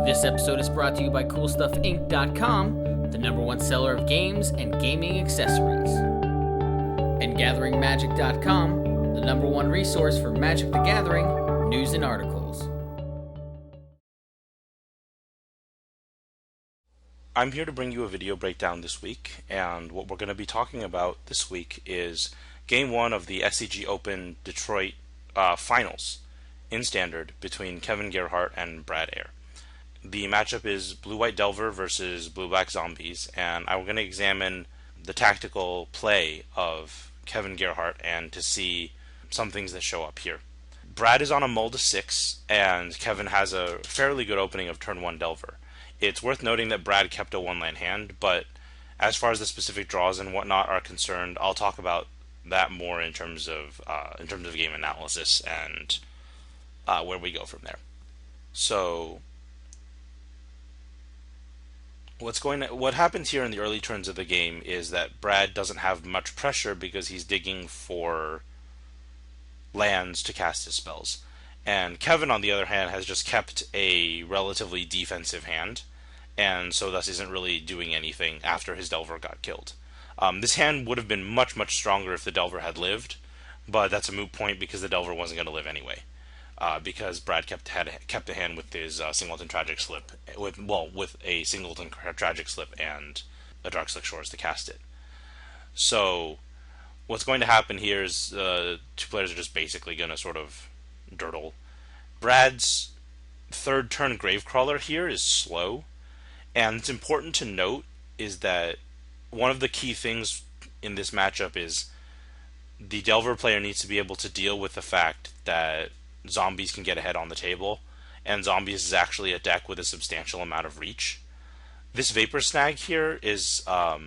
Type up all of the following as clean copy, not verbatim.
This episode is brought to you by CoolStuffInc.com, the #1 seller of games and gaming accessories. And GatheringMagic.com, the #1 resource for Magic the Gathering news and articles. I'm here to bring you a video breakdown this week, and what we're going to be talking about this week is Game 1 of the SCG Open Detroit Finals in Standard between Kevin Gerhardt and Brad Ayer. The matchup is Blue-White Delver versus Blue-Black Zombies, and I'm going to examine the tactical play of Kevin Gerhardt and to see some things that show up here. Brad is on a mull to 6, and Kevin has a fairly good opening of turn 1 Delver. It's worth noting that Brad kept a 1-land hand, but as far as the specific draws and whatnot are concerned, I'll talk about that more in terms of game analysis and where we go from there. So what happens here in the early turns of the game is that Brad doesn't have much pressure because he's digging for lands to cast his spells. And Kevin, on the other hand, has just kept a relatively defensive hand, and so thus isn't really doing anything after his Delver got killed. This hand would have been much, much stronger if the Delver had lived, but that's a moot point because the Delver wasn't going to live anyway. Because Brad kept a hand with his Singleton Tragic Slip, with a Singleton Tragic Slip and a Darkslick Shores to cast it. So what's going to happen here is two players are just basically going to sort of dirtle. Brad's third turn Gravecrawler here is slow, and it's important to note is that one of the key things in this matchup is the Delver player needs to be able to deal with the fact that Zombies can get ahead on the table, and Zombies is actually a deck with a substantial amount of reach. This Vapor Snag here is a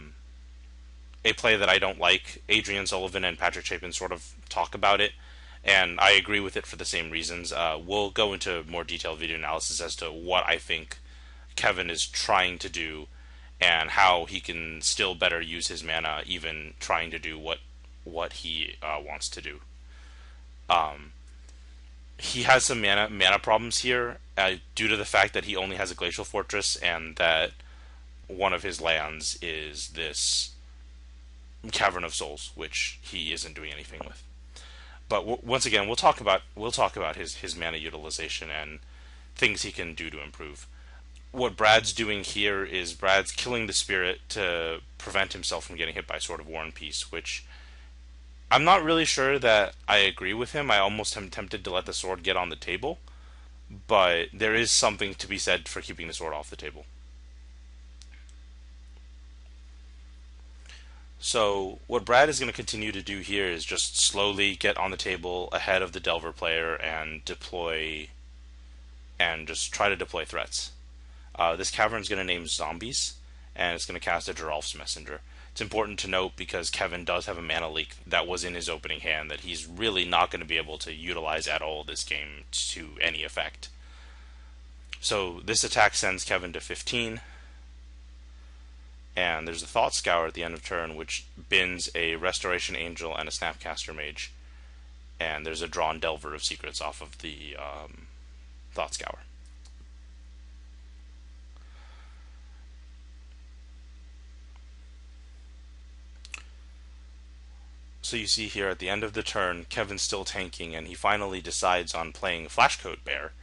play that I don't like. Adrian Sullivan and Patrick Chapin sort of talk about it, and I agree with it for the same reasons. We'll go into more detailed video analysis as to what I think Kevin is trying to do and how he can still better use his mana even trying to do what he wants to do. He has some mana problems here due to the fact that he only has a Glacial Fortress and that one of his lands is this Cavern of Souls, which he isn't doing anything with. But once again, we'll talk about his mana utilization and things he can do to improve. What Brad's doing here is Brad's killing the Spirit to prevent himself from getting hit by Sword of War and Peace, which I'm not really sure that I agree with him. I almost am tempted to let the sword get on the table, but there is something to be said for keeping the sword off the table. So what Brad is going to continue to do here is just slowly get on the table ahead of the Delver player and just try to deploy threats. This Cavern is going to name Zombies, and it's going to cast a Geralf's Messenger. It's important to note because Kevin does have a mana leak that was in his opening hand that he's really not going to be able to utilize at all this game to any effect. So this attack sends Kevin to 15, and there's a Thought Scour at the end of turn which bins a Restoration Angel and a Snapcaster Mage, and there's a drawn Delver of Secrets off of the Thought Scour. So you see here at the end of the turn, Kevin's still tanking, and he finally decides on playing Flashcoat Bear,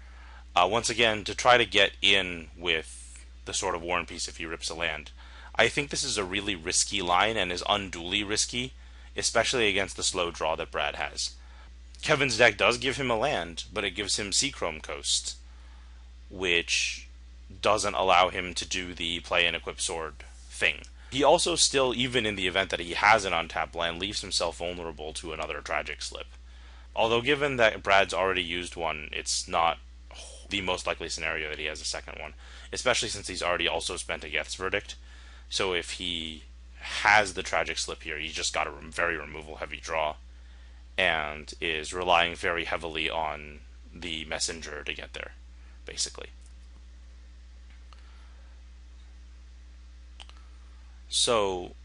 once again to try to get in with the Sword of War and Peace if he rips a land. I think this is a really risky line and is unduly risky, especially against the slow draw that Brad has. Kevin's deck does give him a land, but it gives him Seachrome Coast, which doesn't allow him to do the play and equip sword thing. He also still, even in the event that he has an untapped land, leaves himself vulnerable to another Tragic Slip. Although given that Brad's already used one, it's not the most likely scenario that he has a second one, especially since he's already also spent a Geth's Verdict. So if he has the Tragic Slip here, he's just got a very removal heavy draw and is relying very heavily on the Messenger to get there, basically. So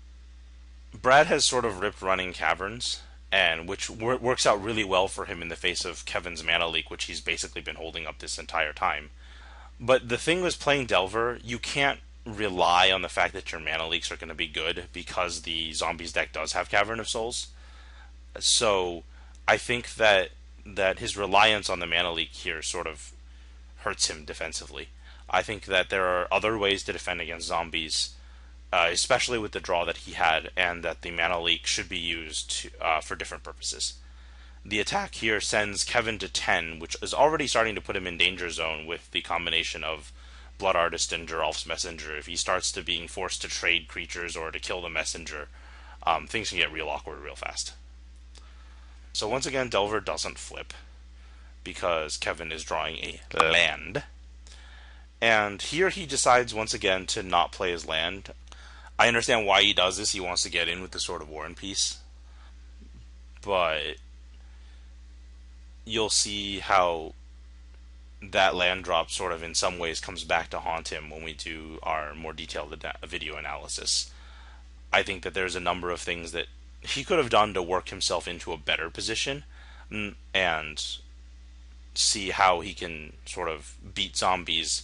Brad has sort of ripped running Caverns, and which works out really well for him in the face of Kevin's mana leak, which he's basically been holding up this entire time. But the thing was, playing Delver, you can't rely on the fact that your mana leaks are going to be good because the zombies deck does have Cavern of Souls. So I think that his reliance on the mana leak here sort of hurts him defensively. I think that there are other ways to defend against zombies, especially with the draw that he had, and that the mana leak should be used for different purposes. The attack here sends Kevin to 10, which is already starting to put him in danger zone with the combination of Blood Artist and Geralf's Messenger. If he starts to being forced to trade creatures or to kill the Messenger, things can get real awkward real fast. So once again, Delver doesn't flip because Kevin is drawing a land. And here he decides once again to not play his land. I understand why he does this. He wants to get in with the Sword of War and Peace. But you'll see how that land drop sort of in some ways comes back to haunt him when we do our more detailed video analysis. I think that there's a number of things that he could have done to work himself into a better position and see how he can sort of beat zombies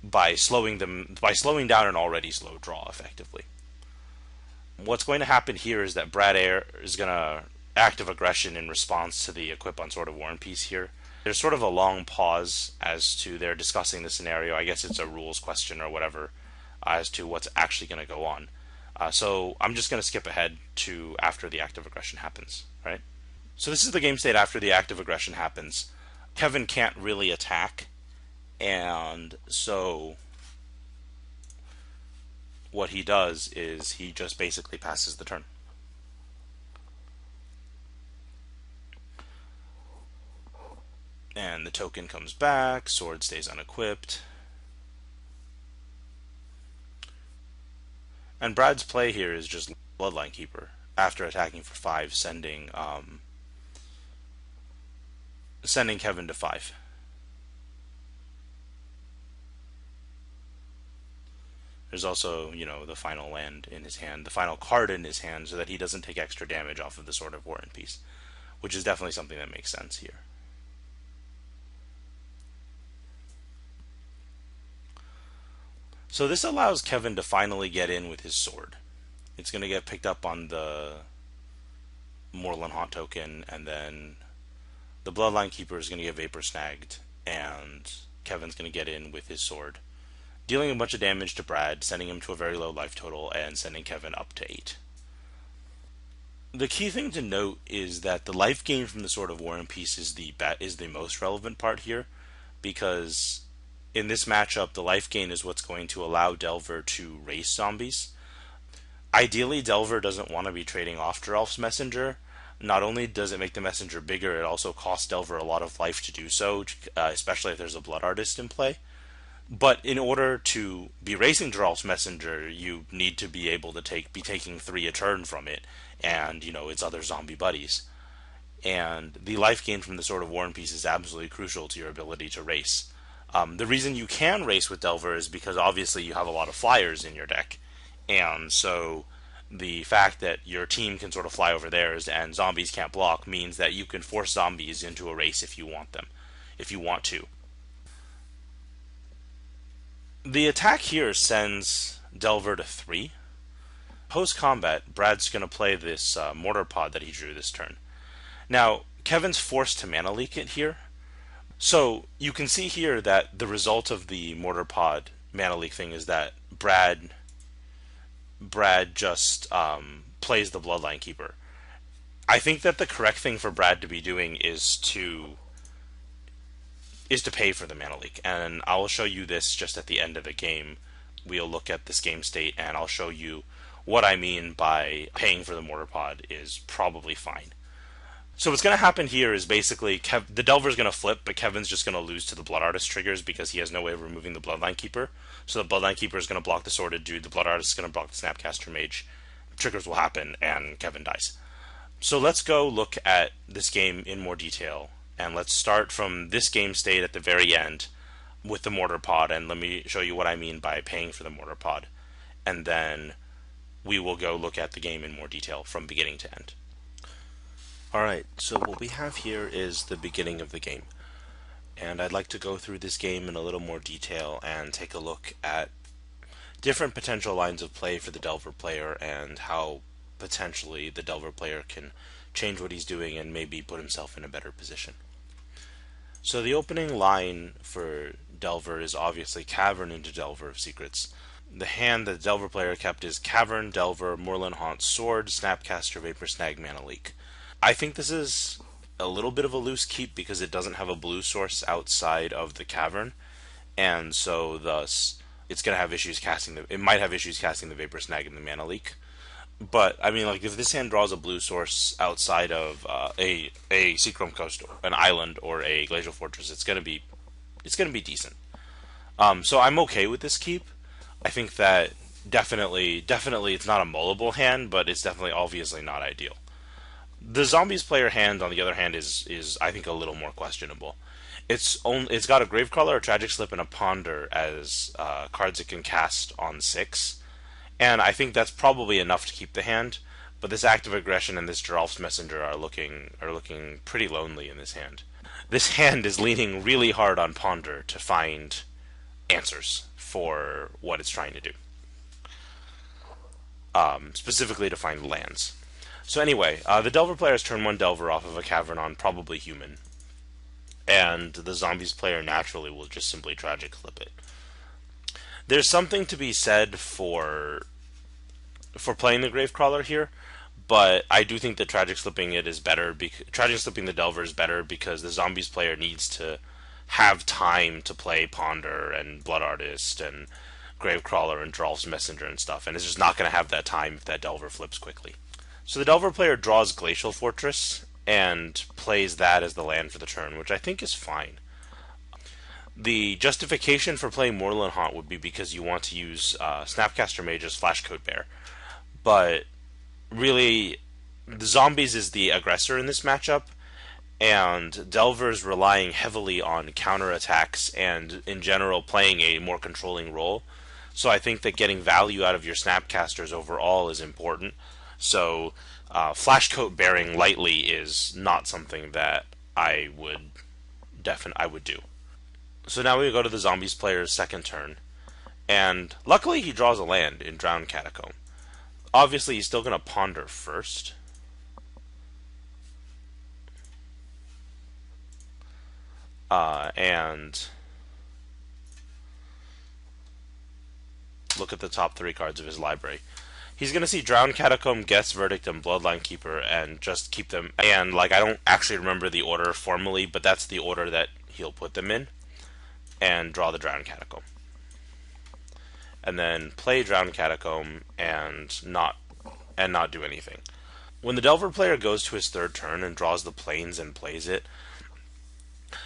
by slowing down an already slow draw effectively. What's going to happen here is that Brad Air is going to active aggression in response to the equip on Sword of War and Peace here. There's sort of a long pause as to their discussing the scenario. I guess it's a rules question or whatever as to what's actually going to go on. So I'm just going to skip ahead to after the active aggression happens, right? So this is the game state after the active aggression happens. Kevin can't really attack, and so what he does is he just basically passes the turn. And the token comes back, sword stays unequipped. And Brad's play here is just Bloodline Keeper. After attacking for 5, sending Kevin to 5. There's also, the final land in his hand, the final card in his hand, so that he doesn't take extra damage off of the Sword of War and Peace, which is definitely something that makes sense here. So this allows Kevin to finally get in with his sword. It's going to get picked up on the Moorland Haunt token, and then the Bloodline Keeper is going to get Vapor Snagged, and Kevin's going to get in with his sword, dealing a bunch of damage to Brad, sending him to a very low life total, and sending Kevin up to 8. The key thing to note is that the life gain from the Sword of War and Peace is the most relevant part here, because in this matchup, the life gain is what's going to allow Delver to race zombies. Ideally, Delver doesn't want to be trading off Geralf's Messenger. Not only does it make the Messenger bigger, it also costs Delver a lot of life to do so, especially if there's a Blood Artist in play. But in order to be racing Geralf's Messenger, you need to be able to be taking 3 a turn from it, and, its other zombie buddies. And the life gain from the Sword of War and Peace is absolutely crucial to your ability to race. The reason you can race with Delver is because obviously you have a lot of flyers in your deck, and so the fact that your team can sort of fly over theirs and zombies can't block means that you can force zombies into a race if you want to. The attack here sends Delver to 3. Post-combat, Brad's going to play this Mortar Pod that he drew this turn. Now, Kevin's forced to mana leak it here. So you can see here that the result of the Mortar Pod mana leak thing is that Brad just plays the Bloodline Keeper. I think that the correct thing for Brad to be doing is to pay for the mana leak, and I will show you this just at the end of the game. We'll look at this game state, and I'll show you what I mean by paying for the Mortar Pod is probably fine. So what's going to happen here is basically the Delver's going to flip, but Kevin's just going to lose to the Blood Artist triggers because he has no way of removing the Bloodline Keeper. So the Bloodline Keeper is going to block the Sorted Dude, the Blood Artist is going to block the Snapcaster Mage, triggers will happen, and Kevin dies. So let's go look at this game in more detail, and let's start from this game state at the very end with the Mortar Pod, and let me show you what I mean by paying for the Mortar Pod. And then we will go look at the game in more detail from beginning to end. Alright, so what we have here is the beginning of the game. and I'd like to go through this game in a little more detail and take a look at different potential lines of play for the Delver player and how potentially the Delver player can change what he's doing and maybe put himself in a better position. So the opening line for Delver is obviously Cavern into Delver of Secrets. The hand that the Delver player kept is Cavern, Delver, Moorland Haunt, Sword, Snapcaster, Vapor Snag, Mana Leak. I think this is a little bit of a loose keep because it doesn't have a blue source outside of the Cavern, and so thus it's going to have issues casting it might have issues casting the Vapor Snag and the Mana Leak. But I mean, like, if this hand draws a blue source outside of a Seachrome Coast, an island, or a Glacial Fortress, it's gonna be decent. So I'm okay with this keep. I think that definitely it's not a mullible hand, but it's definitely obviously not ideal. The Zombies player hand, on the other hand, is I think a little more questionable. It's got a Gravecrawler, a Tragic Slip, and a Ponder as cards it can cast on 6. And I think that's probably enough to keep the hand, but this Active Aggression and this Geralf's Messenger are looking pretty lonely in this hand. This hand is leaning really hard on Ponder to find answers for what it's trying to do. Specifically to find lands. So anyway, the Delver player has turn 1 Delver off of a Cavern on probably human. And the Zombies player naturally will just simply Tragic Slip it. There's something to be said for playing the Gravecrawler here, but I do think that Tragic Slipping it is better. Tragic Slipping the Delver is better because the Zombies player needs to have time to play Ponder and Blood Artist and Gravecrawler and Geralf's Messenger and stuff, and it's just not going to have that time if that Delver flips quickly. So the Delver player draws Glacial Fortress and plays that as the land for the turn, which I think is fine. The justification for playing Moorland Haunt would be because you want to use Snapcaster Mage as Flashcode Bear. But really, the Zombies is the aggressor in this matchup, and Delver's relying heavily on counterattacks and, in general, playing a more controlling role. So I think that getting value out of your Snapcasters overall is important. So Flashcoat bearing lightly is not something that I would do. So now we go to the Zombies player's second turn, and luckily he draws a land in Drowned Catacomb. Obviously he's still going to Ponder first. And look at the top 3 cards of his library. He's going to see Drowned Catacomb, Guess Verdict, and Bloodline Keeper, and just keep them. And, like, I don't actually remember the order formally, but that's the order that he'll put them in. And draw the Drowned Catacomb. And then play Drowned Catacomb and not do anything. When the Delver player goes to his third turn and draws the Plains and plays it,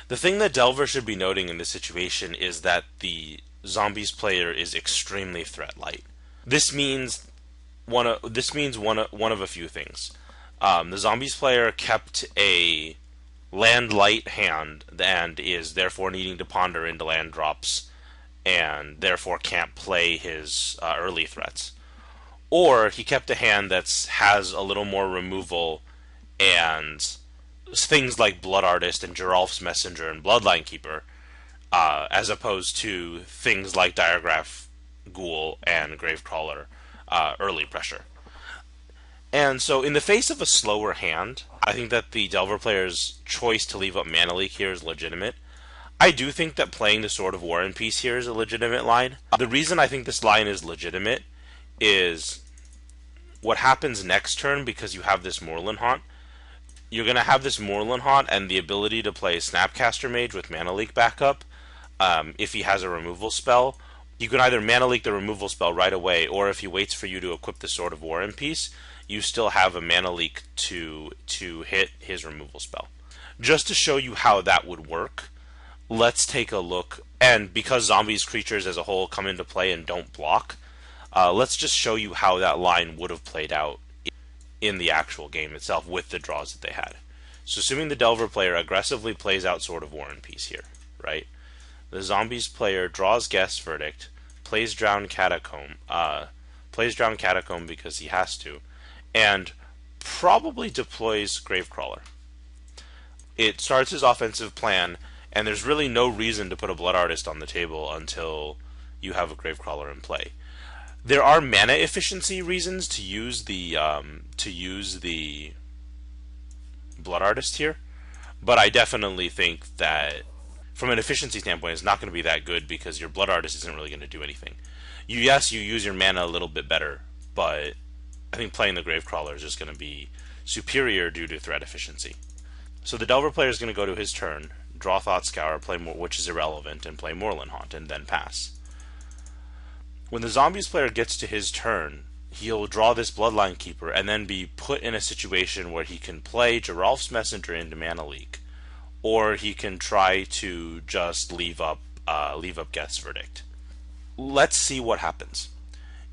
the thing that Delver should be noting in this situation is that the Zombies player is extremely threat light. This means one of a few things. The Zombies player kept a land light hand and is therefore needing to Ponder into land drops and therefore can't play his early threats. Or he kept a hand that has a little more removal and things like Blood Artist and Geralf's Messenger and Bloodline Keeper, as opposed to things like Diregraph Ghoul and Gravecrawler early pressure. And so in the face of a slower hand, I think that the Delver player's choice to leave up Mana Leak here is legitimate. I do think that playing the Sword of War and Peace here is a legitimate line. The reason I think this line is legitimate is what happens next turn, because you have this Moorland Haunt. You're going to have this Moorland Haunt and the ability to play Snapcaster Mage with Mana Leak backup if he has a removal spell. You can either Mana Leak the removal spell right away, or if he waits for you to equip the Sword of War and Peace, you still have a Mana Leak to hit his removal spell. Just to show you how that would work, let's take a look. And because Zombies creatures as a whole come into play and don't block, let's just show you how that line would have played out in the actual game itself with the draws that they had. So assuming the Delver player aggressively plays out Sword of War and Peace here, right? The Zombies player draws Guess Verdict, plays Drowned Catacomb because he has to, and probably deploys Gravecrawler. It starts his offensive plan and there's really no reason to put a Blood Artist on the table until you have a Gravecrawler in play. There are mana efficiency reasons to use the Blood Artist here, but I definitely think that from an efficiency standpoint, it's not going to be that good because your Blood Artist isn't really going to do anything. You use your mana a little bit better, but I think playing the Gravecrawler is just going to be superior due to threat efficiency. So the Delver player is going to go to his turn, draw Thought Scour, play more, which is irrelevant, and play Moorland Haunt, and then pass. When the Zombies player gets to his turn, he'll draw this Bloodline Keeper, and then be put in a situation where he can play Geralf's Messenger into Mana Leak, or he can try to just leave up Geth's Verdict. Let's see what happens.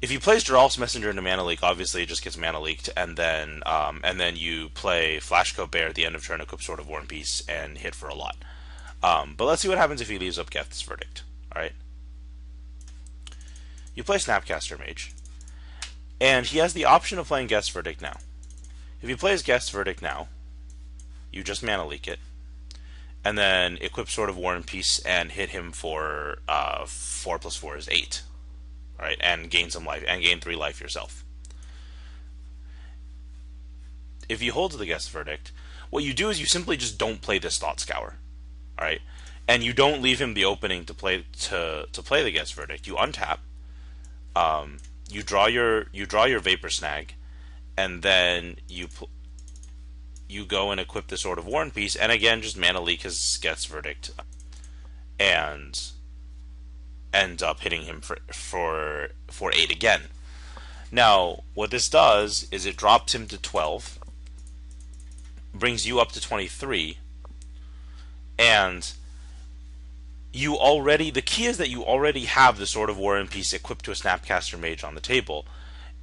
If he plays Geralf's Messenger into Mana Leak, obviously it just gets Mana Leaked, and then you play Flashcoat Bear at the end of turn, equip Sword of War and Peace, and hit for a lot. But let's see what happens if he leaves up Geth's Verdict. Alright? You play Snapcaster Mage, and he has the option of playing Geth's Verdict now. If he plays Geth's Verdict now, you just Mana Leak it, and then equip Sword of War and Peace and hit him for 4 plus 4 is 8. Alright, and gain some life, and gain 3 life yourself. If he holds the Geth's Verdict, what you do is you simply just don't play this Thought Scour. Alright? And you don't leave him the opening to play the Geth's Verdict. You untap. You draw your Vapor Snag, and then you go and equip the Sword of War and Peace, and again just Mana Leak his Geth's Verdict, and ends up hitting him for 8 again. Now, what this does is it drops him to 12, brings you up to 23, and the key is that you already have the Sword of War and Peace equipped to a Snapcaster Mage on the table,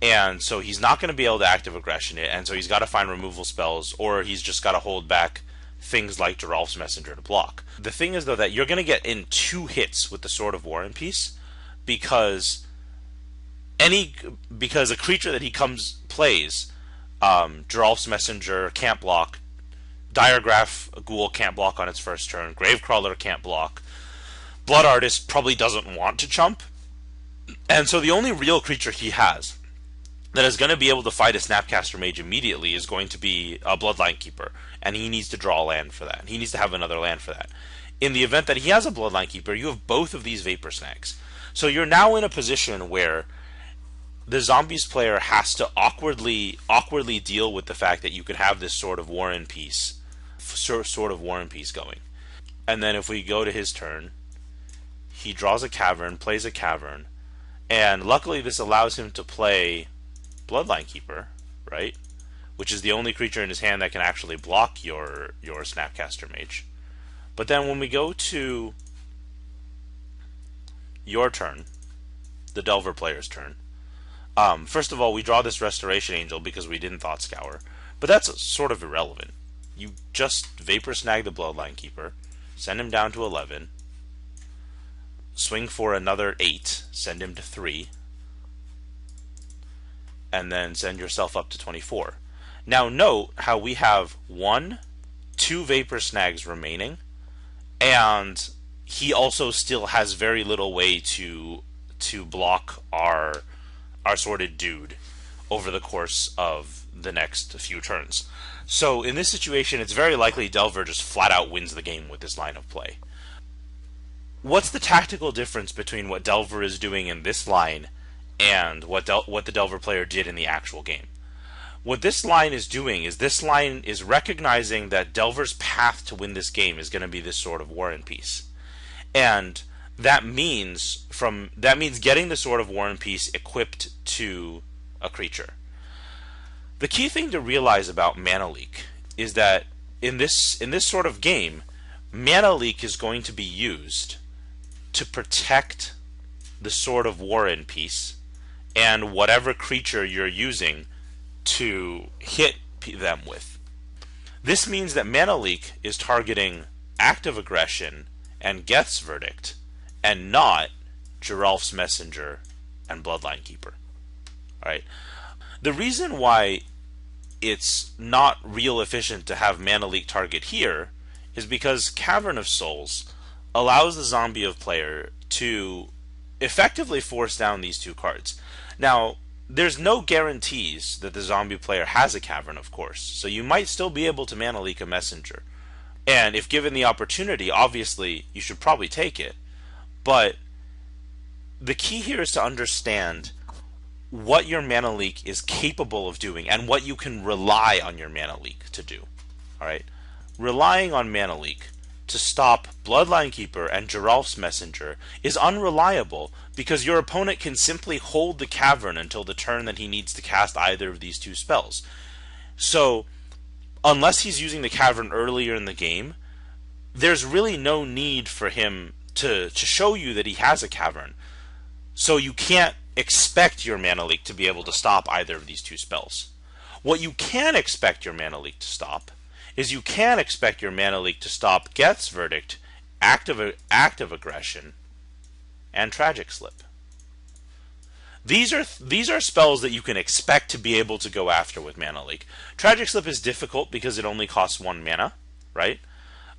and so he's not going to be able to active aggression it, and so he's got to find removal spells, or he's just got to hold back things like Geralf's Messenger to block. The thing is, though, that you're going to get in 2 hits with the Sword of War and Peace, because a creature that he plays, Geralf's Messenger can't block, Diregraph Ghoul can't block on its first turn, Gravecrawler can't block, Blood Artist probably doesn't want to chump, and so the only real creature he has that is going to be able to fight a Snapcaster Mage immediately is going to be a Bloodline Keeper, and he needs to draw a land for that. He needs to have another land for that. In the event that he has a Bloodline Keeper, you have both of these Vapor Snags. So you're now in a position where the Zombies player has to awkwardly deal with the fact that you could have this Sword of War and Peace going. And then if we go to his turn, he draws a Cavern, plays a Cavern, and luckily this allows him to play Bloodline Keeper, right? Which is the only creature in his hand that can actually block your Snapcaster Mage. But then when we go to your turn, the Delver player's turn, first of all, we draw this Restoration Angel because we didn't Thought Scour, but that's sort of irrelevant. You just Vapor Snag the Bloodline Keeper, send him down to 11, swing for another 8, send him to 3, and then send yourself up to 24. Now note how we have 2 Vapor Snags remaining, and he also still has very little way to block our sorted dude over the course of the next few turns. So in this situation, it's very likely Delver just flat out wins the game with this line of play. What's the tactical difference between what Delver is doing in this line and what the Delver player did in the actual game? What this line is doing is this line is recognizing that Delver's path to win this game is going to be this Sword of War and Peace. And that means getting the Sword of War and Peace equipped to a creature. The key thing to realize about Mana Leak is that in this sort of game, Mana Leak is going to be used to protect the Sword of War and Peace and whatever creature you're using to hit them with. This means that Mana Leak is targeting active aggression and Geth's Verdict, and not Geralf's Messenger and Bloodline Keeper. Alright? The reason why it's not real efficient to have Mana Leak target here is because Cavern of Souls allows the zombie of player to effectively force down these two cards. Now, there's no guarantees that the zombie player has a Cavern, of course, so you might still be able to mana leak a messenger. And if given the opportunity, obviously, you should probably take it. But the key here is to understand what your mana leak is capable of doing and what you can rely on your mana leak to do. Alright? Relying on mana leak to stop Bloodline Keeper and Geralf's Messenger is unreliable because your opponent can simply hold the Cavern until the turn that he needs to cast either of these two spells. So, unless he's using the Cavern earlier in the game, there's really no need for him to show you that he has a Cavern. So you can't expect your mana leak to be able to stop either of these two spells. What you can expect your mana leak to stop is you can expect your mana leak to stop Geth's Verdict, Active Aggression, and Tragic Slip. These are spells that you can expect to be able to go after with mana leak. Tragic Slip is difficult because it only costs 1 mana, right?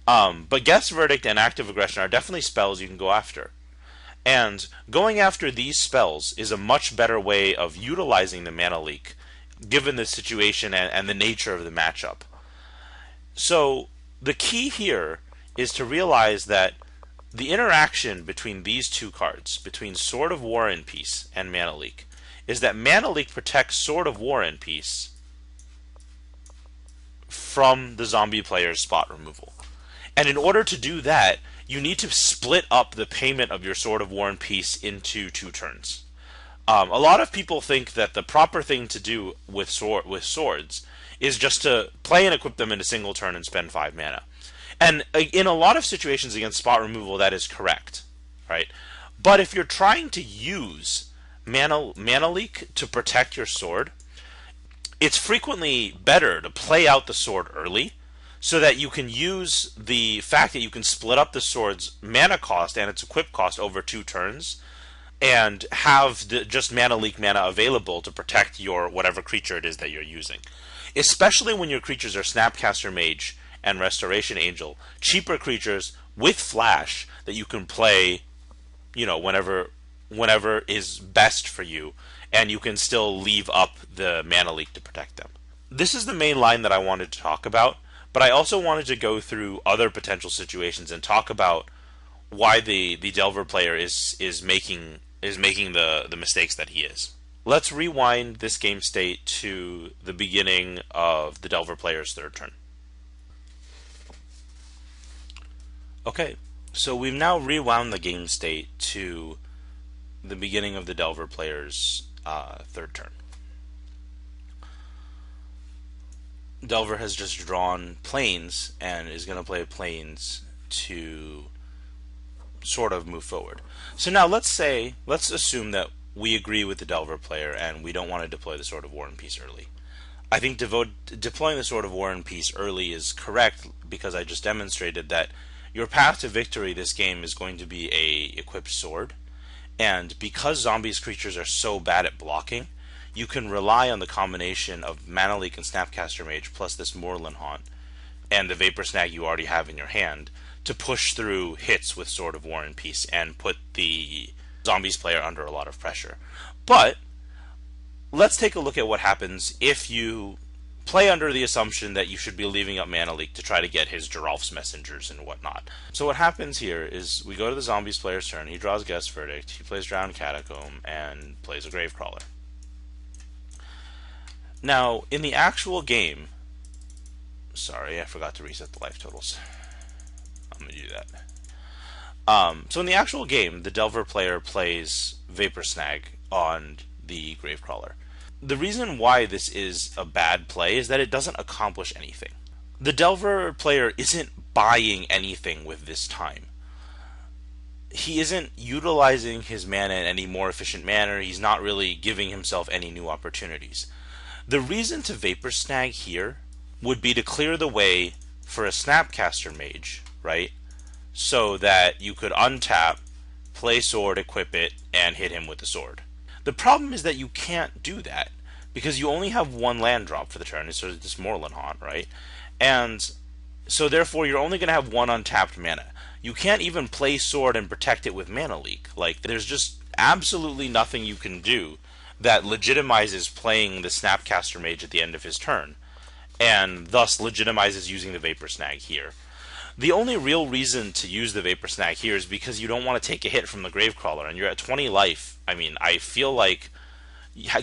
But Geth's Verdict and Active Aggression are definitely spells you can go after. And going after these spells is a much better way of utilizing the mana leak, given the situation and the nature of the matchup. So the key here is to realize that the interaction between these two cards, between Sword of War and Peace and Mana Leak, is that Mana Leak protects Sword of War and Peace from the zombie player's spot removal. And in order to do that, you need to split up the payment of your Sword of War and Peace into 2 turns. A lot of people think that the proper thing to do with swords is just to play and equip them in a single turn and spend 5 mana. And in a lot of situations against spot removal, that is correct, right? But if you're trying to use mana leak to protect your sword, it's frequently better to play out the sword early so that you can use the fact that you can split up the sword's mana cost and its equip cost over 2 turns and have just mana leak mana available to protect your whatever creature it is that you're using. Especially when your creatures are Snapcaster Mage and Restoration Angel, cheaper creatures with flash that you can play, whenever is best for you, and you can still leave up the mana leak to protect them. This is the main line that I wanted to talk about, but I also wanted to go through other potential situations and talk about why the Delver player is making the mistakes that he is. Let's rewind this game state to the beginning of the Delver player's 3rd turn. Okay, so we've now rewound the game state to the beginning of the Delver player's 3rd turn. Delver has just drawn Plains and is going to play Plains to sort of move forward. So now let's assume that we agree with the Delver player and we don't want to deploy the Sword of War and Peace early. I think deploying the Sword of War and Peace early is correct because I just demonstrated that your path to victory this game is going to be a equipped sword, and because zombies creatures are so bad at blocking, you can rely on the combination of Mana Leak and Snapcaster Mage plus this Moorland Haunt and the Vapor Snag you already have in your hand to push through hits with Sword of War and Peace and put the zombies player under a lot of pressure. But let's take a look at what happens if you play under the assumption that you should be leaving up Mana Leak to try to get his Geralf's Messengers and whatnot. So what happens here is we go to the zombies player's turn, he draws Geth's Verdict, he plays Drowned Catacomb, and plays a Gravecrawler. Now, in the actual game, sorry, I forgot to reset the life totals. I'm going to do that. So in the actual game, the Delver player plays Vapor Snag on the Gravecrawler. The reason why this is a bad play is that it doesn't accomplish anything. The Delver player isn't buying anything with this time. He isn't utilizing his mana in any more efficient manner. He's not really giving himself any new opportunities. The reason to Vapor Snag here would be to clear the way for a Snapcaster Mage, right? So that you could untap, play sword, equip it, and hit him with the sword. The problem is that you can't do that because you only have 1 land drop for the turn. It's sort of this Moorland Haunt, right? And So therefore, you're only going to have one untapped mana. You can't even play Sword and protect it with Mana Leak. Like, there's just absolutely nothing you can do that legitimizes playing the Snapcaster Mage at the end of his turn, and thus legitimizes using the Vapor Snag here. The only real reason to use the Vapor Snag here is because you don't want to take a hit from the Gravecrawler, and you're at 20 life. I mean, I feel like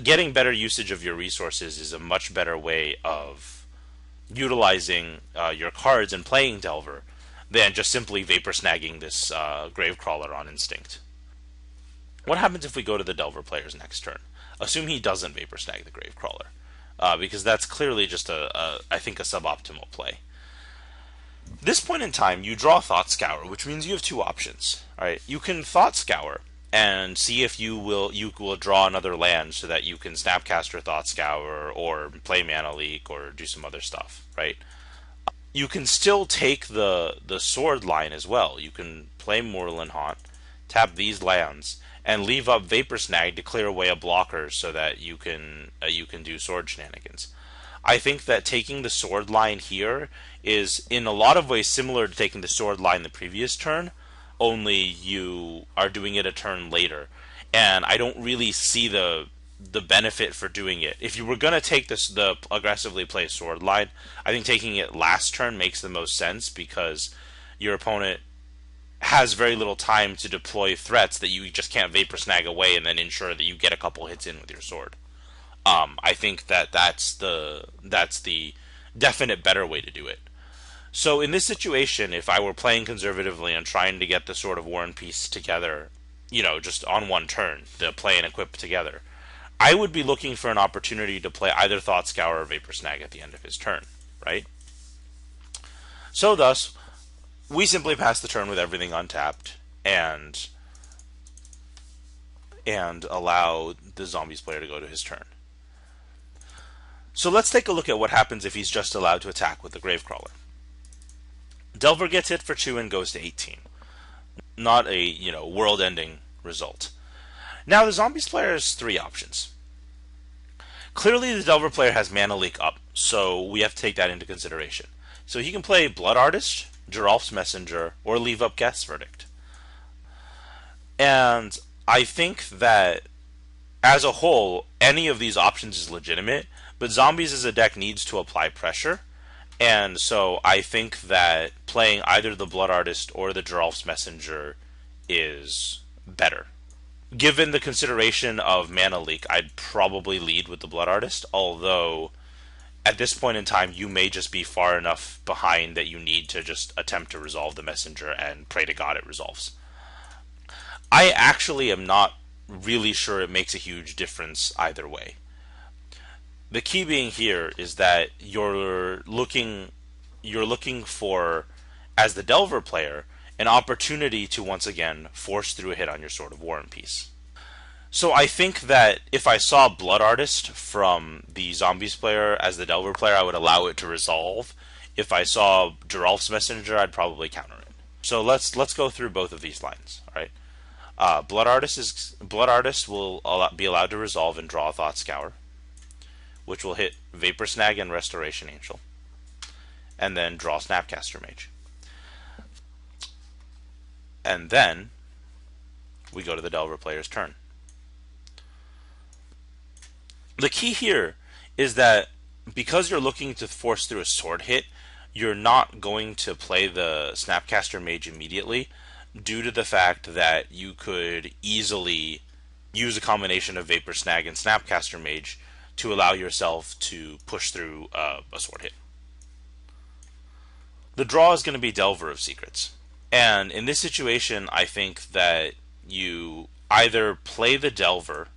getting better usage of your resources is a much better way of utilizing your cards and playing Delver than just simply Vapor Snagging this Gravecrawler on instinct. What happens if we go to the Delver player's next turn? Assume he doesn't Vapor Snag the Gravecrawler, because that's clearly just I think a suboptimal play. This point in time, you draw Thought Scour, which means you have two options. All right, you can Thought Scour and see if you will draw another land so that you can Snapcaster Thought Scour or play Mana Leak or do some other stuff, right? You can still take the sword line as well. You can play Moorland Haunt, tap these lands, and leave up Vapor Snag to clear away a blocker so that you can do sword shenanigans. I think that taking the sword line here is in a lot of ways similar to taking the sword line the previous turn, only you are doing it a turn later. And I don't really see the benefit for doing it. If you were going to take the aggressively play sword line, I think taking it last turn makes the most sense, because your opponent has very little time to deploy threats that you just can't Vapor Snag away and then ensure that you get a couple hits in with your sword. I think that's the definite better way to do it. So in this situation, if I were playing conservatively and trying to get the Sword of War and Peace together, just on one turn, to play and equip together, I would be looking for an opportunity to play either Thought Scour or Vapor Snag at the end of his turn, right? So thus, we simply pass the turn with everything untapped and allow the Zombies player to go to his turn. So let's take a look at what happens if he's just allowed to attack with the Gravecrawler. Delver gets hit for 2 and goes to 18. Not a, world-ending result. Now the Zombies player has 3 options. Clearly the Delver player has Mana Leak up, so we have to take that into consideration. So he can play Blood Artist, Geralf's Messenger, or leave up Guess Verdict. And I think that, as a whole, any of these options is legitimate, but Zombies as a deck needs to apply pressure, and so I think that playing either the Blood Artist or the Geralf's Messenger is better. Given the consideration of Mana Leak, I'd probably lead with the Blood Artist, although at this point in time you may just be far enough behind that you need to just attempt to resolve the Messenger and pray to God it resolves. I actually am not really sure it makes a huge difference either way. The key being here is that you're looking for, as the Delver player, an opportunity to once again force through a hit on your Sword of War and Peace. So I think that if I saw Blood Artist from the Zombies player as the Delver player, I would allow it to resolve. If I saw Geralf's Messenger, I'd probably counter it. So let's go through both of these lines. All right. Blood Artist will be allowed to resolve and draw a Thought Scour, which will hit Vapor Snag and Restoration Angel, and then draw Snapcaster Mage. And then we go to the Delver player's turn. The key here is that because you're looking to force through a sword hit, you're not going to play the Snapcaster Mage immediately, due to the fact that you could easily use a combination of Vapor Snag and Snapcaster Mage to allow yourself to push through a sword hit. The draw is going to be Delver of Secrets. And in this situation, I think that you either play the Delver,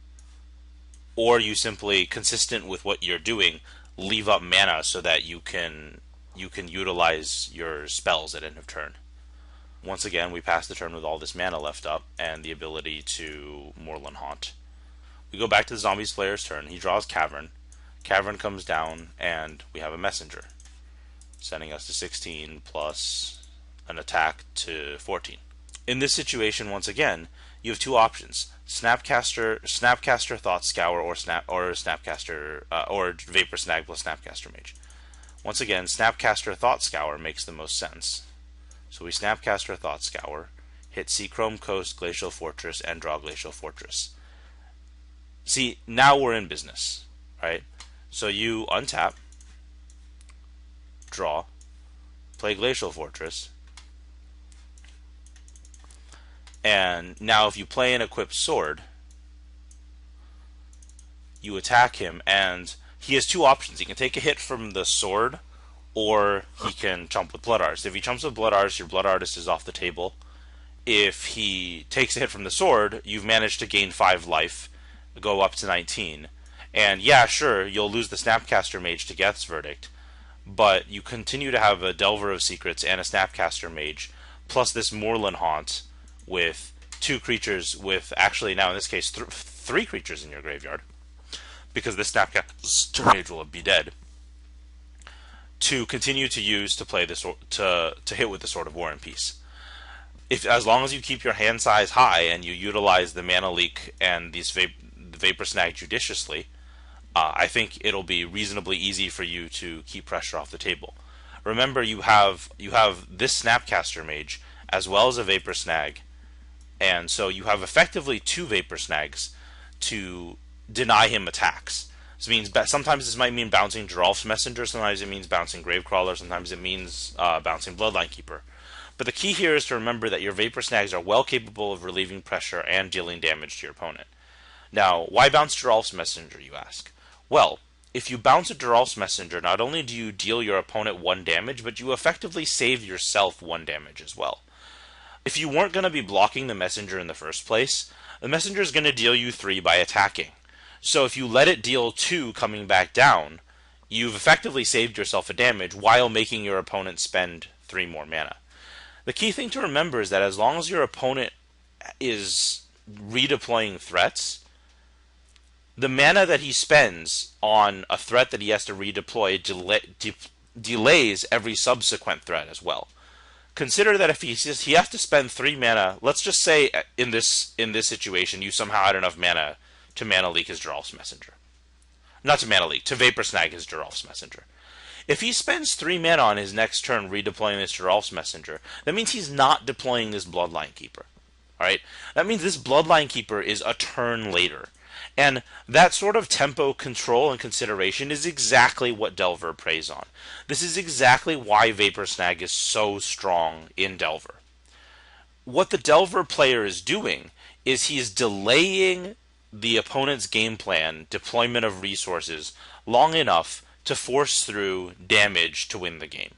or you simply, consistent with what you're doing, leave up mana so that you can utilize your spells at end of turn. Once again, we pass the turn with all this mana left up and the ability to Moorland Haunt. We go back to the Zombies player's turn. He draws Cavern. Cavern comes down, and we have a Messenger, sending us to 16 plus an attack to 14. In this situation, once again, you have 2 options: Snapcaster Thought Scour, or Snapcaster or Vapor Snag plus Snapcaster Mage. once again, Snapcaster Thought Scour makes the most sense. So we Snapcaster Thought Scour, hit Seachrome Coast, Glacial Fortress, and draw Glacial Fortress. See, now we're in business, right? So you untap, draw, play Glacial Fortress, and now if you play an equipped sword, you attack him, and he has two options. He can take a hit from the sword, or he can chump with Blood Artist. If he chumps with Blood Artist, your Blood Artist is off the table. If he takes a hit from the sword, you've managed to gain 5 life, go up to 19. And yeah, sure, you'll lose the Snapcaster Mage to Geth's Verdict, but you continue to have a Delver of Secrets and a Snapcaster Mage, plus this Moorland Haunt with 2 creatures, with actually now in this case 3 creatures in your graveyard, because the Snapcaster Mage will be dead, to continue to use to play this to hit with the Sword of War and Peace. As long as you keep your hand size high and you utilize the Mana Leak and these Vapor Snag judiciously, I think it'll be reasonably easy for you to keep pressure off the table. Remember, you have this Snapcaster Mage as well as a Vapor Snag, and so you have effectively 2 Vapor Snags to deny him attacks. This means sometimes this might mean bouncing Geralf's Messenger, sometimes it means bouncing Gravecrawler, sometimes it means bouncing Bloodline Keeper. But the key here is to remember that your Vapor Snags are well capable of relieving pressure and dealing damage to your opponent. Now, why bounce Geralf's Messenger, you ask? Well, if you bounce a Geralf's Messenger, not only do you deal your opponent 1 damage, but you effectively save yourself 1 damage as well. If you weren't going to be blocking the Messenger in the first place, the Messenger is going to deal you 3 by attacking. So if you let it deal 2 coming back down, you've effectively saved yourself a damage while making your opponent spend 3 more mana. The key thing to remember is that as long as your opponent is redeploying threats, the mana that he spends on a threat that he has to redeploy delays every subsequent threat as well. Consider that if he has to spend 3 mana, let's just say in this situation you somehow had enough mana to Mana Leak his Geralf's Messenger. Not to Mana Leak, to Vapor Snag his Geralf's Messenger. If he spends 3 mana on his next turn redeploying this Geralf's Messenger, that means he's not deploying this Bloodline Keeper. Alright? That means this Bloodline Keeper is a turn later. And that sort of tempo control and consideration is exactly what Delver preys on. This is exactly why Vapor Snag is so strong in Delver. What the Delver player is doing is he's delaying the opponent's game plan, deployment of resources, long enough to force through damage to win the game.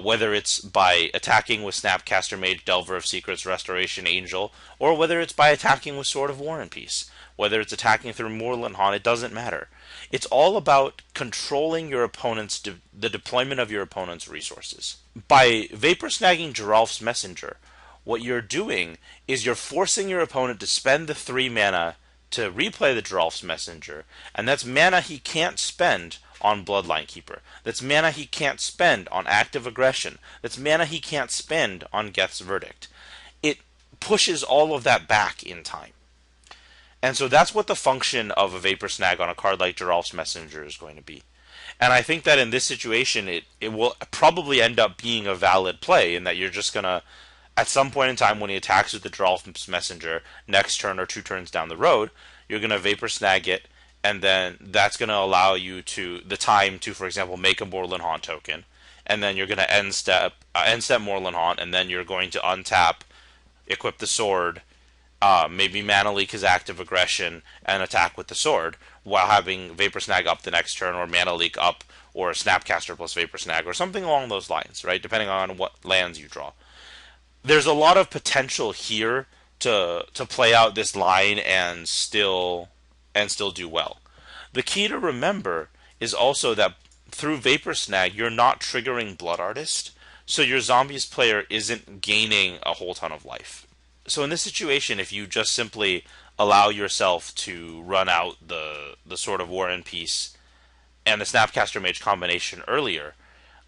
Whether it's by attacking with Snapcaster Mage, Delver of Secrets, Restoration Angel, or whether it's by attacking with Sword of War and Peace. Whether it's attacking through Moorland Haunt, it doesn't matter. It's all about controlling your opponent's the deployment of your opponent's resources. By Vapor Snagging Geralf's Messenger, what you're doing is you're forcing your opponent to spend the 3 mana to replay the Geralf's Messenger, and that's mana he can't spend on Bloodline Keeper. That's mana he can't spend on Active Aggression. That's mana he can't spend on Geth's Verdict. It pushes all of that back in time. And so that's what the function of a Vapor Snag on a card like Geralf's Messenger is going to be. And I think that in this situation, it will probably end up being a valid play, in that you're just going to, at some point in time when he attacks with the Geralf's Messenger, next turn or 2 turns down the road, you're going to Vapor Snag it, and then that's going to allow you the time to, for example, make a Moorland Haunt token, and then you're going to end step Moorland Haunt, and then you're going to untap, equip the sword, maybe Mana Leak his Active Aggression, and attack with the sword, while having Vapor Snag up the next turn, or Mana Leak up, or Snapcaster plus Vapor Snag, or something along those lines, right? Depending on what lands you draw. There's a lot of potential here to play out this line and still do well. The key to remember is also that through Vapor Snag, you're not triggering Blood Artist, so your Zombies player isn't gaining a whole ton of life. So in this situation, if you just simply allow yourself to run out the Sword of War and Peace and the Snapcaster Mage combination earlier,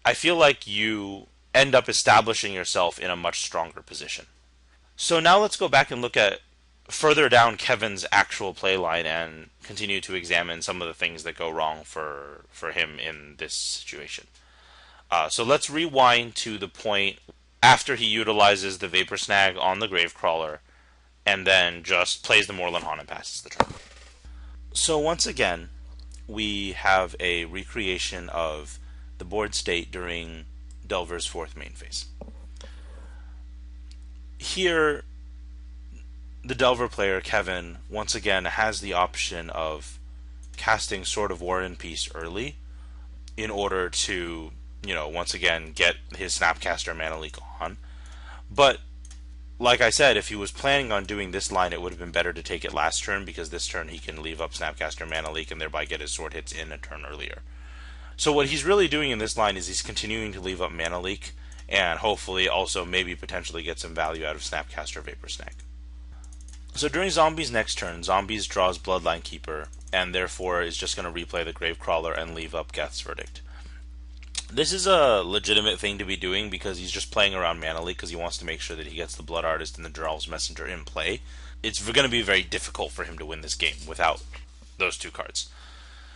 I feel like you end up establishing yourself in a much stronger position. So now let's go back and look at further down Kevin's actual playline and continue to examine some of the things that go wrong for him in this situation. So let's rewind to the point after he utilizes the Vapor Snag on the Gravecrawler, and then just plays the Moorland Haunt and passes the turn. So once again, we have a recreation of the board state during Delver's 4th main phase. Here, the Delver player, Kevin, once again has the option of casting Sword of War and Peace early in order to, once again, get his Snapcaster mana leak on. But, like I said, if he was planning on doing this line, it would have been better to take it last turn, because this turn he can leave up Snapcaster mana leak and thereby get his sword hits in a turn earlier. So what he's really doing in this line is he's continuing to leave up mana leak, and hopefully also maybe potentially get some value out of Snapcaster Vapor Snag. So during Zombie's next turn, Zombies draws Bloodline Keeper, and therefore is just going to replay the Gravecrawler and leave up Geth's Verdict. This is a legitimate thing to be doing because he's just playing around mana leak because he wants to make sure that he gets the Blood Artist and the Dral's Messenger in play. It's going to be very difficult for him to win this game without those two cards.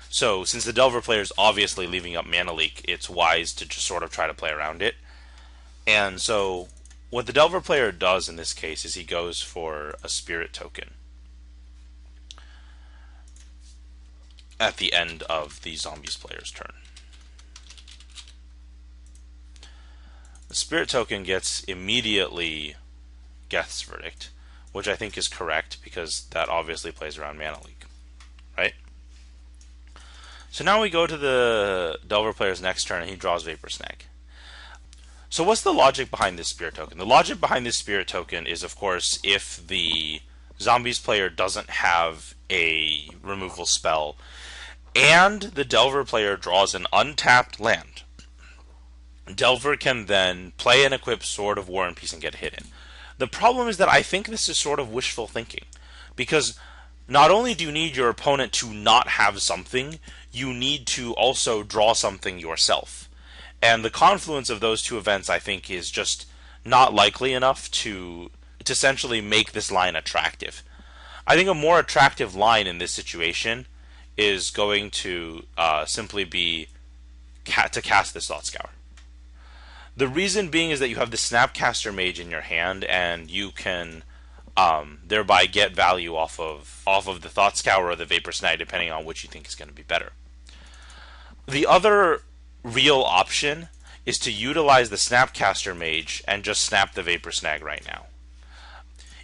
So since the Delver player is obviously leaving up mana leak, it's wise to just sort of try to play around it. And so what the Delver player does in this case is he goes for a Spirit Token at the end of the Zombies player's turn. The Spirit Token gets immediately Geth's Verdict, which I think is correct because that obviously plays around mana leak, right? So now we go to the Delver player's next turn and he draws Vapor Snag. So what's the logic behind this Spirit Token? The logic behind this Spirit Token is, of course, if the Zombies player doesn't have a removal spell and the Delver player draws an untapped land, Delver can then play and equip Sword of War and Peace and get hit in. The problem is that I think this is sort of wishful thinking, because not only do you need your opponent to not have something, you need to also draw something yourself. And the confluence of those two events, I think, is just not likely enough to essentially make this line attractive. I think a more attractive line in this situation is going to simply be to cast this Thought Scour. The reason being is that you have the Snapcaster Mage in your hand, and you can thereby get value off of the Thought Scour or the Vapor Snag, depending on which you think is going to be better. The other real option is to utilize the Snapcaster Mage and just snap the Vapor Snag right now.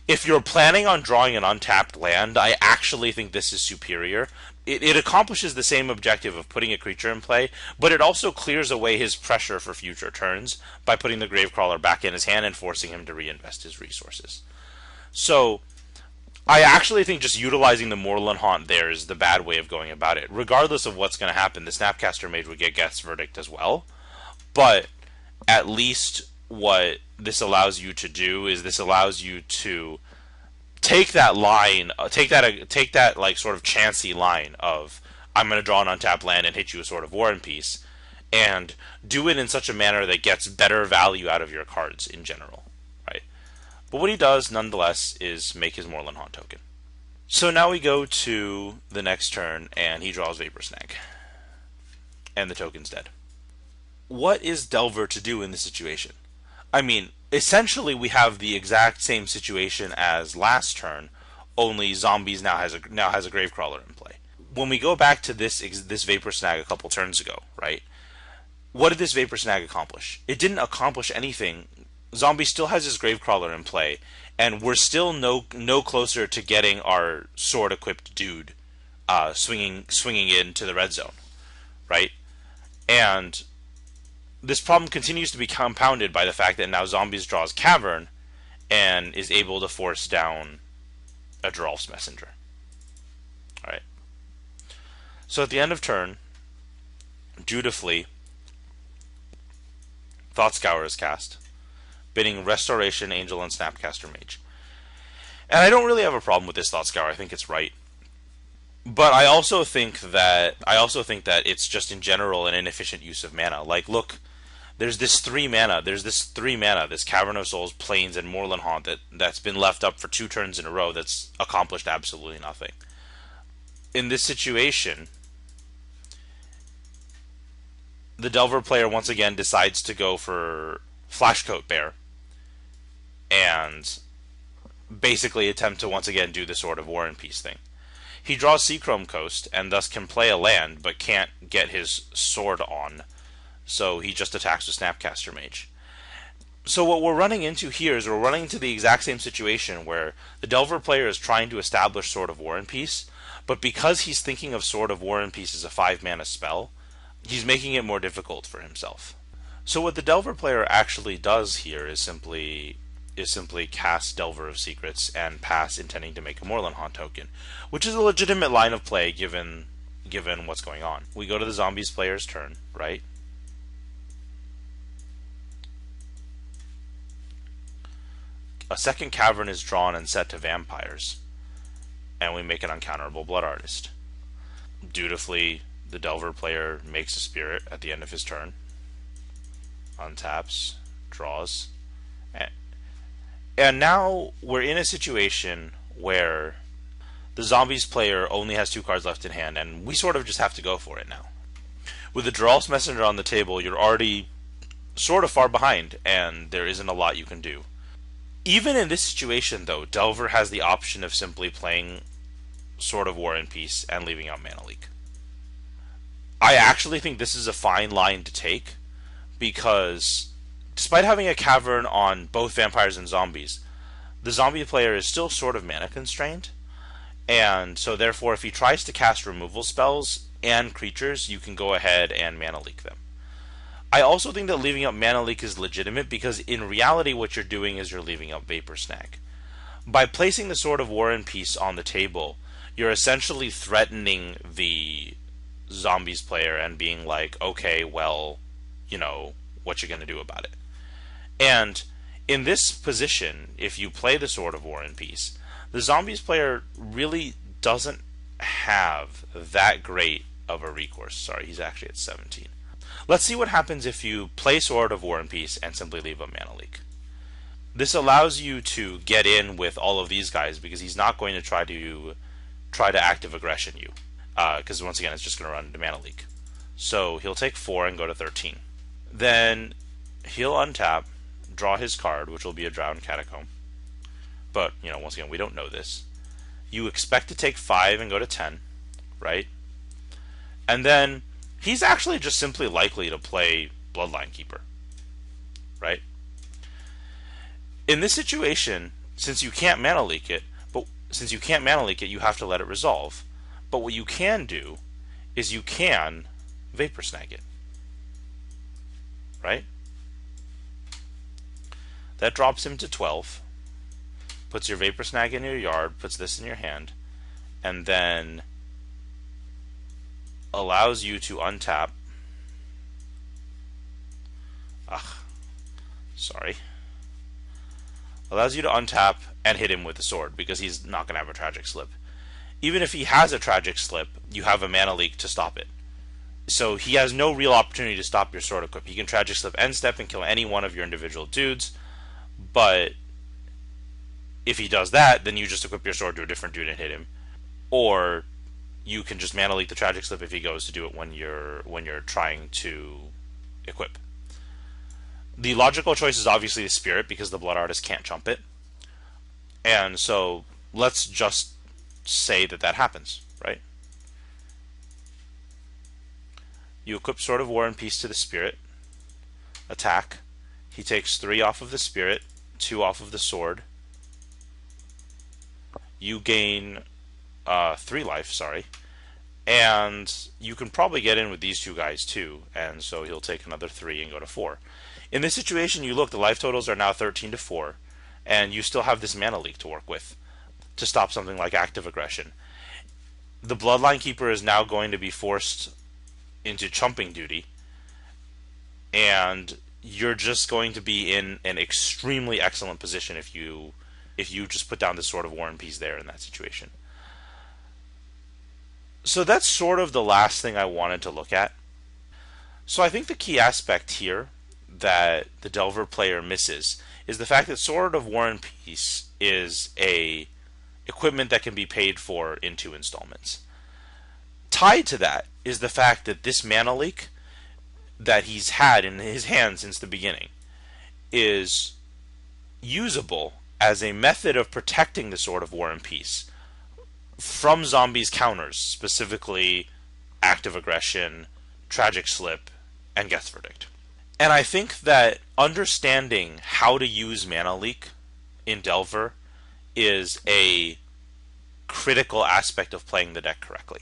If you're planning on drawing an untapped land, I actually think this is superior. It accomplishes the same objective of putting a creature in play, but it also clears away his pressure for future turns by putting the Gravecrawler back in his hand and forcing him to reinvest his resources. So, I actually think just utilizing the Moorland Haunt there is the bad way of going about it. Regardless of what's going to happen, the Snapcaster Mage would get Geth's Verdict as well, but at least what this allows you to do is this allows you to take that line, take that like sort of chancy line of I'm going to draw an untapped land and hit you a Sword of War and Peace, and do it in such a manner that gets better value out of your cards in general, right? But what he does, nonetheless, is make his Moorland Haunt token. So now we go to the next turn, and he draws Vapor Snag, and the token's dead. What is Delver to do in this situation? I mean, essentially we have the exact same situation as last turn, only Zombies now has a Gravecrawler in play. When we go back to this Vapor Snag a couple turns ago, right? What did this Vapor Snag accomplish? It didn't accomplish anything. Zombie still has his Gravecrawler in play, and we're still no closer to getting our sword-equipped dude swinging into the red zone, right? And this problem continues to be compounded by the fact that now Zombies draws Cavern and is able to force down a Dralf's Messenger. Alright. So at the end of turn, dutifully, Thought Scour is cast, bidding Restoration, Angel, and Snapcaster Mage. And I don't really have a problem with this Thought Scour. I think it's right. But I also think that it's just in general an inefficient use of mana. Like, look, there's this 3 mana, this Cavern of Souls, Plains, and Moorland Haunt that's been left up for 2 turns in a row that's accomplished absolutely nothing. In this situation, the Delver player once again decides to go for Flashcoat Bear and basically attempt to once again do the Sword of War and Peace thing. He draws Seachrome Coast and thus can play a land but can't get his sword on, so he just attacks with Snapcaster Mage. So what we're running into here is we're running into the exact same situation where the Delver player is trying to establish Sword of War and Peace, but because he's thinking of Sword of War and Peace as a 5-mana spell, he's making it more difficult for himself. So what the Delver player actually does here is simply cast Delver of Secrets and pass intending to make a Moorland Haunt token, which is a legitimate line of play given what's going on. We go to the Zombies player's turn, right? A second Cavern is drawn and set to Vampires, and we make an uncounterable Blood Artist. Dutifully, the Delver player makes a Spirit at the end of his turn, untaps, draws, and now we're in a situation where the Zombies player only has 2 cards left in hand, and we sort of just have to go for it now. With the Dral's Messenger on the table, you're already sort of far behind, and there isn't a lot you can do. Even in this situation, though, Delver has the option of simply playing Sword of War and Peace and leaving out Mana Leak. I actually think this is a fine line to take, because despite having a Cavern on both Vampires and Zombies, the Zombie player is still sort of mana constrained, and so therefore if he tries to cast removal spells and creatures, you can go ahead and Mana Leak them. I also think that leaving out Mana Leak is legitimate because in reality what you're doing is you're leaving out Vapor Snag. By placing the Sword of War and Peace on the table, you're essentially threatening the Zombies player and being like, okay, well, you know, what you gonna do about it? And in this position, if you play the Sword of War and Peace, the Zombies player really doesn't have that great of a recourse. Sorry, he's actually at 17. Let's see what happens if you play Sword of War and Peace and simply leave a Mana Leak. This allows you to get in with all of these guys because he's not going to try to active aggression you, because once again it's just going to run into Mana Leak. So he'll take 4 and go to 13. Then he'll untap, draw his card, which will be a Drowned Catacomb. But once again we don't know this. You expect to take 5 and go to 10, right? And then he's actually just simply likely to play Bloodline Keeper, right? In this situation, since you can't Mana Leak it, you have to let it resolve. But what you can do is you can Vapor Snag it, right? That drops him to 12, puts your Vapor Snag in your yard, puts this in your hand, and then allows you to untap. Allows you to untap and hit him with the sword because he's not going to have a Tragic Slip. Even if he has a Tragic Slip, you have a Mana Leak to stop it. So he has no real opportunity to stop your sword equip. He can Tragic Slip end step and kill any one of your individual dudes, but if he does that, then you just equip your sword to a different dude and hit him. Or you can just Mana Leak the Tragic Slip if he goes to do it when you're trying to equip. The logical choice is obviously the Spirit because the Blood Artist can't jump it. And so let's just say that happens, right? You equip Sword of War and Peace to the Spirit, attack. He takes 3 off of the Spirit, 2 off of the sword. You gain 3 life, sorry. And you can probably get in with these 2 guys too, and so he'll take another 3 and go to 4. In this situation, you look, the life totals are now 13 to 4, and you still have this Mana Leak to work with to stop something like active aggression. The Bloodline Keeper is now going to be forced into chumping duty, and you're just going to be in an extremely excellent position if you just put down the Sword of War and Peace there in that situation. So that's sort of the last thing I wanted to look at. So I think the key aspect here that the Delver player misses is the fact that Sword of War and Peace is a equipment that can be paid for in 2 installments. Tied to that is the fact that this Mana Leak that he's had in his hand since the beginning is usable as a method of protecting the Sword of War and Peace from zombies' counters, specifically active aggression, tragic slip, and Guess Verdict. And I think that understanding how to use Mana Leak in Delver is a critical aspect of playing the deck correctly.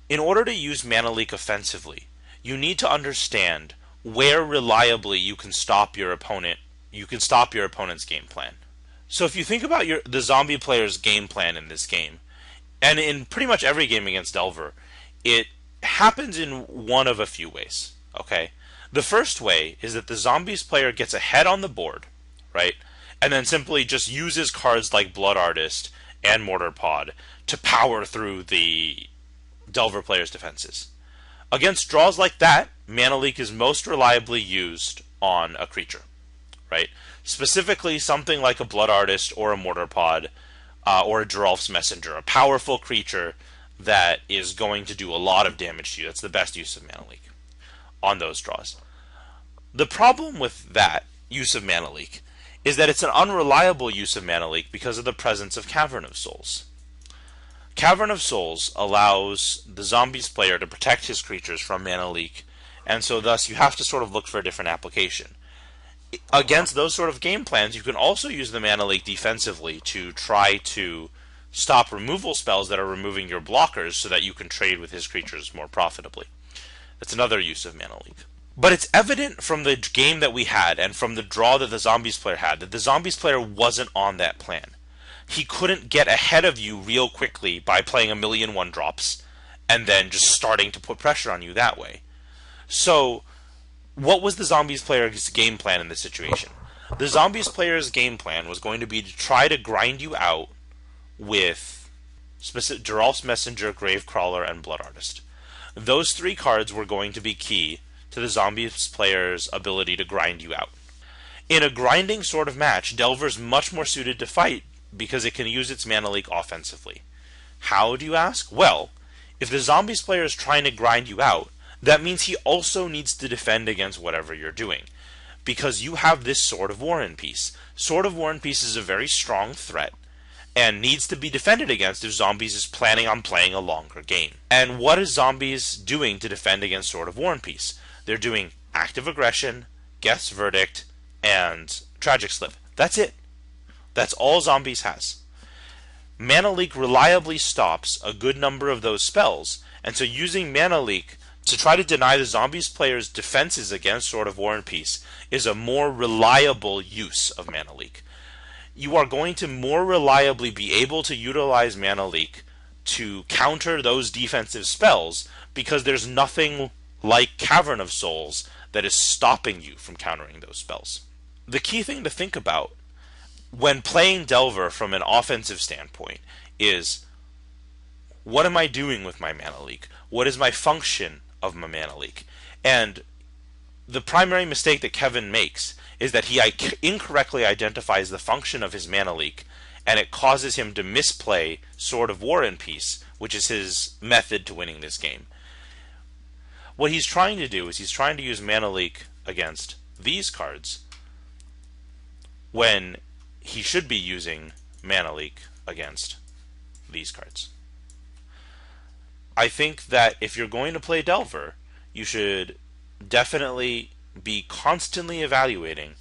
In order to use Mana Leak offensively, you need to understand where reliably you can stop your opponent. You can stop your opponent's game plan. So if you think about the zombie player's game plan in this game, and in pretty much every game against Delver, it happens in one of a few ways. Okay, the first way is that the zombies player gets ahead on the board, right, and then simply just uses cards like Blood Artist and Mortar Pod to power through the Delver player's defenses. Against draws like that, Mana Leak is most reliably used on a creature, right? Specifically, something like a Blood Artist or a Mortar Pod or a Geralf's Messenger, a powerful creature that is going to do a lot of damage to you. That's the best use of Mana Leak on those draws. The problem with that use of Mana Leak is that it's an unreliable use of Mana Leak because of the presence of Cavern of Souls. Cavern of Souls allows the zombies player to protect his creatures from Mana Leak, and so thus you have to sort of look for a different application. Against those sort of game plans, you can also use the Mana Leak defensively to try to stop removal spells that are removing your blockers so that you can trade with his creatures more profitably. That's another use of Mana Leak. But it's evident from the game that we had and from the draw that the zombies player had that the zombies player wasn't on that plan. He couldn't get ahead of you real quickly by playing 1,000,000 1-drops and then just starting to put pressure on you that way. So, what was the zombies player's game plan in this situation? The zombies player's game plan was going to be to try to grind you out with Geralf's Messenger, Gravecrawler, and Blood Artist. Those three cards were going to be key to the zombies player's ability to grind you out. In a grinding sort of match, Delver's much more suited to fight because it can use its Mana Leak offensively. How, do you ask? Well, if the zombies player is trying to grind you out, that means he also needs to defend against whatever you're doing, because you have this Sword of War and Peace. Sword of War and Peace is a very strong threat, and needs to be defended against if Zombies is planning on playing a longer game. And what is Zombies doing to defend against Sword of War and Peace? They're doing active aggression, Guess Verdict, and Tragic Slip. That's it. That's all Zombies has. Mana Leak reliably stops a good number of those spells, and so using Mana Leak to try to deny the Zombies player's defenses against Sword of War and Peace is a more reliable use of Mana Leak. You are going to more reliably be able to utilize Mana Leak to counter those defensive spells because there's nothing like Cavern of Souls that is stopping you from countering those spells. The key thing to think about when playing Delver from an offensive standpoint is, what am I doing with my Mana Leak? What is my function of my Mana Leak? And the primary mistake that Kevin makes is that he incorrectly identifies the function of his Mana Leak, and it causes him to misplay Sword of War and Peace, which is his method to winning this game. What he's trying to do is he's trying to use Mana Leak against these cards when he should be using Mana Leak against these cards. I think that if you're going to play Delver, you should definitely be constantly evaluating,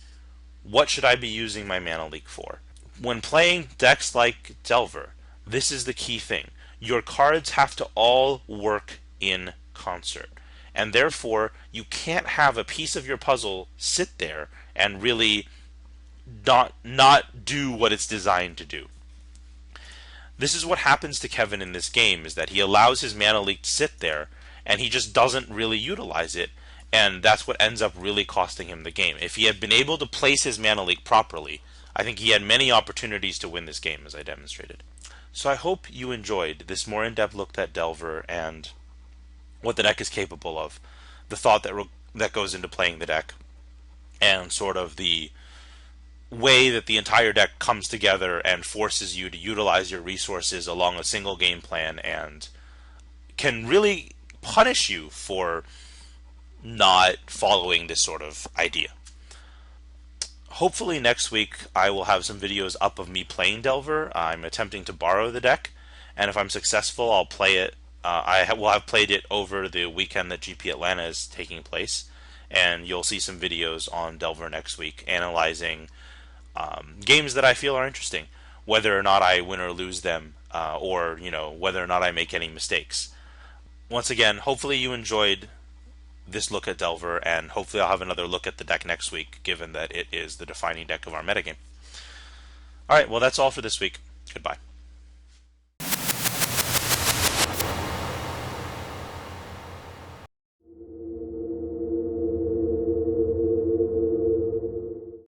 what should I be using my Mana Leak for? When playing decks like Delver, this is the key thing. Your cards have to all work in concert, and therefore you can't have a piece of your puzzle sit there and really not do what it's designed to do. This is what happens to Kevin in this game, is that he allows his Mana Leak to sit there and he just doesn't really utilize it, and that's what ends up really costing him the game. If he had been able to place his Mana Leak properly, I think he had many opportunities to win this game, as I demonstrated. So I hope you enjoyed this more in-depth look at Delver and what the deck is capable of, the thought that goes into playing the deck, and sort of the way that the entire deck comes together and forces you to utilize your resources along a single game plan, and can really punish you for not following this sort of idea. Hopefully next week I will have some videos up of me playing Delver. I'm attempting to borrow the deck, and if I'm successful, I'll play it. Will have played it over the weekend that GP Atlanta is taking place, and you'll see some videos on Delver next week analyzing games that I feel are interesting, whether or not I win or lose them, or whether or not I make any mistakes. Once again, hopefully you enjoyed this look at Delver, and hopefully I'll have another look at the deck next week, given that it is the defining deck of our metagame. Alright, well that's all for this week. Goodbye.